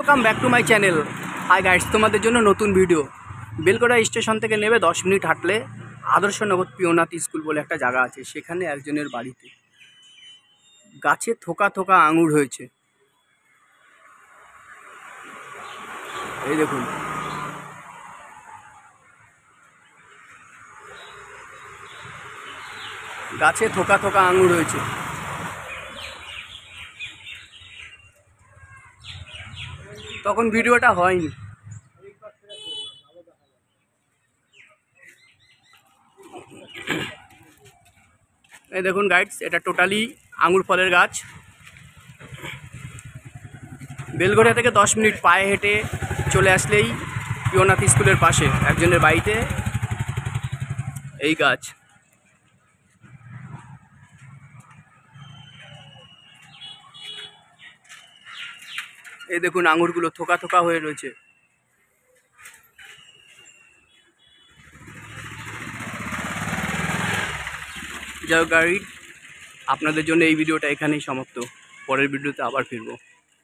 Welcome back to my channel. Hi guys, তোমাদের জন্য নতুন ভিডিও। বেলগোড়া স্টেশন থেকে নেমে 10 মিনিট হাঁটলে আদর্শনগর প্রিয়নাথ স্কুল বলে একটা জায়গা আছে। সেখানে একজনের বাড়িতে গাছে থোকা থোকা আঙুর হয়েছে। এই দেখুন, গাছে থোকা থোকা আঙুর হয়েছে। তখন ভিডিওটা হয়নি। এই দেখুন গাইডস, এটা টোটালি আঙুর ফলের গাছ। বেলগোড়া থেকে 10 মিনিট পায়ে হেঁটে চলে আসলেই প্রিয়নাথ স্কুলের পাশে একজনের বাড়িতে এই গাছ। এই দেখুন, আঙুরগুলো থোকা থোকা হয়ে রয়েছে। যাই হোক গাইড, আপনাদের জন্য এই ভিডিওটা এখানেই সমাপ্ত। পরের ভিডিওতে আবার ফিরবো।